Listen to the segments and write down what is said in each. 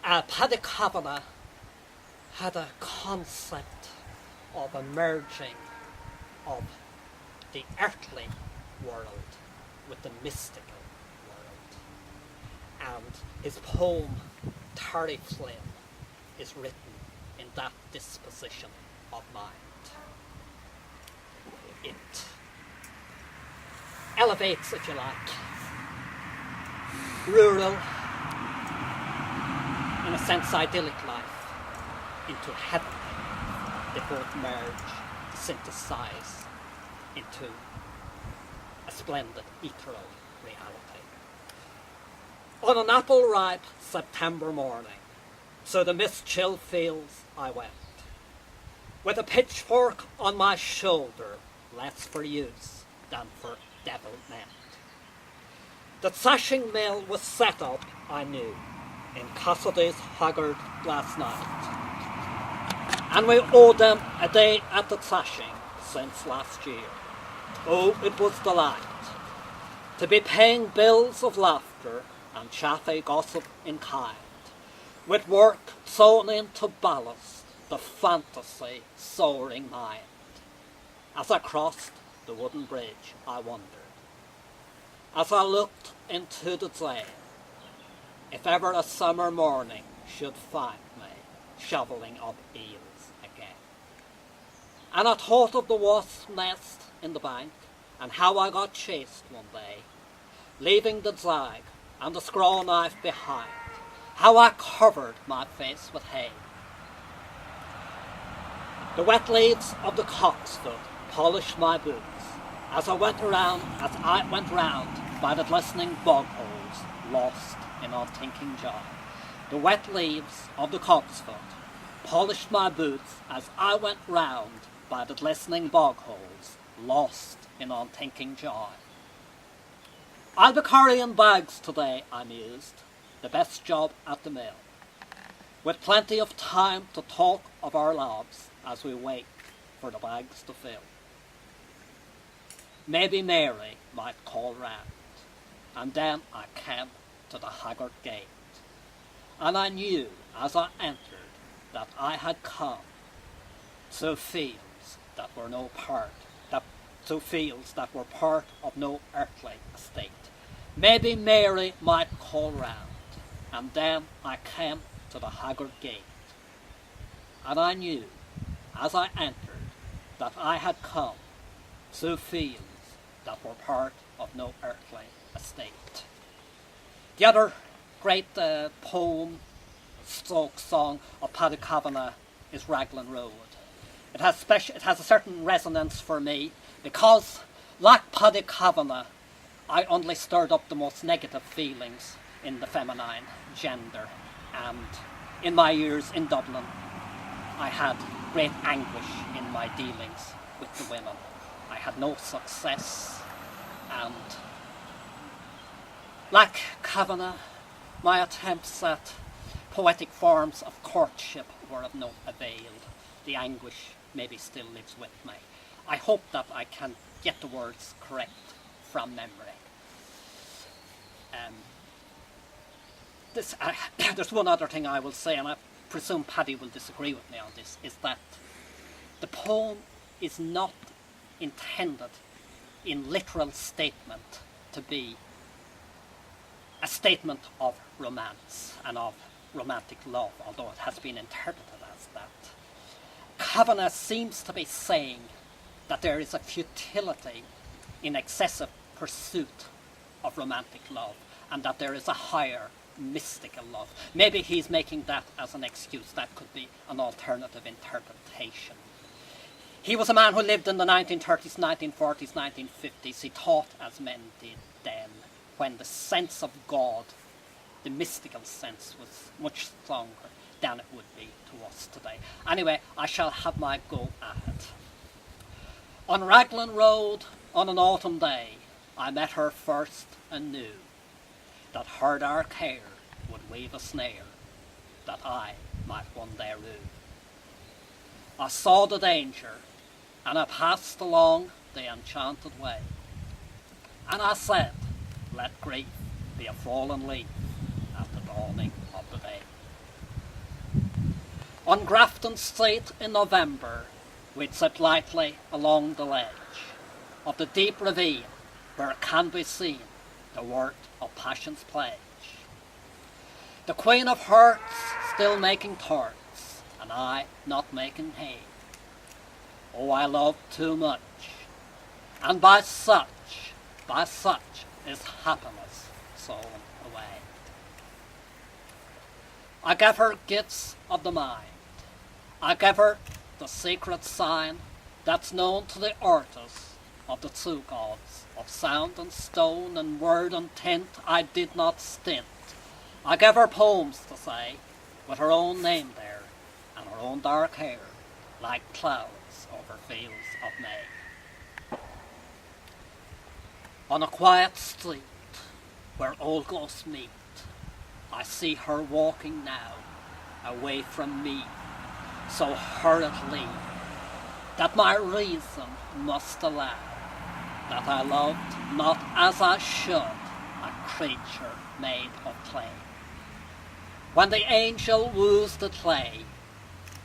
Paddy Kavanagh had a concept of a merging of the earthly world with the mystical world. And his poem, Terry Flynn, is written in that disposition of mind. It elevates, if you like, rural, in a sense idyllic life into heaven. They both merge, synthesize into a splendid ethereal reality. On an apple-ripe September morning, so the mist-chill fields I went, with a pitchfork on my shoulder, less for use than for devilment. The thrashing mill was set up, I knew, in Cassidy's haggard last night, and we owed them a day at the thrashing since last year. Oh, it was delight to be paying bills of laughter and chaffy gossip in kind, with work sewn into ballast the fantasy soaring mind. As I crossed the wooden bridge, I wondered, as I looked into the day, if ever a summer morning should find me shoveling up eels again. And I thought of the wasp nest in the bank, and how I got chased one day, leaving the drag and the scrawl knife behind, how I covered my face with hay. The wet leaves of the cocksfoot polished my boots as I went round by the glistening bog holes, lost in unthinking joy. The wet leaves of the cocksfoot polished my boots as I went round by the glistening bog holes, lost in unthinking joy. I'll be carrying bags today, I mused, the best job at the mill, with plenty of time to talk of our lives as we wait for the bags to fill. Maybe Mary might call round, and then I came to the haggard gate, and I knew as I entered that I had come to fields that were part of no earthly estate. Maybe Mary might call round, and then I came to the haggard gate, and I knew as I entered that I had come to fields that were part of no earthly estate. The other great poem, stroke song of Paddy Kavanagh is Raglan Road. It has a certain resonance for me because, like Paddy Kavanagh, I only stirred up the most negative feelings in the feminine gender, and in my years in Dublin I had great anguish in my dealings with the women. I had no success, and like Kavanagh, my attempts at poetic forms of courtship were of no avail. The anguish maybe still lives with me. I hope that I can get the words correct from memory. There's one other thing I will say, and I presume Paddy will disagree with me on this, is that the poem is not intended in literal statement to be a statement of romance and of romantic love, although it has been interpreted as that. Kavanagh seems to be saying that there is a futility in excessive pursuit of romantic love, and that there is a higher mystical love. Maybe he's making that as an excuse. That could be an alternative interpretation. He was a man who lived in the 1930s, 1940s, 1950s. He thought as men did then, when the sense of God, the mystical sense, was much stronger than it would be to us today. Anyway, I shall have my go at it. On Raglan Road, on an autumn day, I met her first and knew that her dark hair would weave a snare that I might one day rue. I saw the danger, and I passed along the enchanted way, and I said, let grief be a fallen leaf at the dawning of the day. On Grafton Street in November, we'd sit lightly along the ledge of the deep ravine where can be seen the word of passion's pledge. The Queen of Hearts still making tarts, and I not making hay. Oh, I love too much, and by such is happiness sown away. I gave her gifts of the mind. I gave her the secret sign that's known to the artists of the two gods of sound and stone and word and tint. I did not stint. I gave her poems to say, with her own name there, and her own dark hair, like clouds over fields of May. On a quiet street, where old ghosts meet, I see her walking now, away from me, so hurriedly, that my reason must allow that I loved not as I should a creature made of clay. When the angel woos the clay,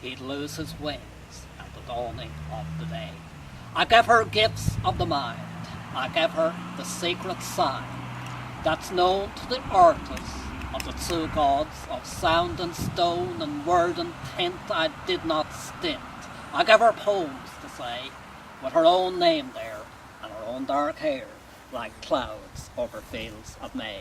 he'd lose his wings at the dawning of the day. I gave her gifts of the mind. I gave her the secret sign that's known to the artists of the two gods of sound and stone and word and tint. I did not stint. I gave her poems to say, with her own name there and her own dark hair, like clouds over fields of May.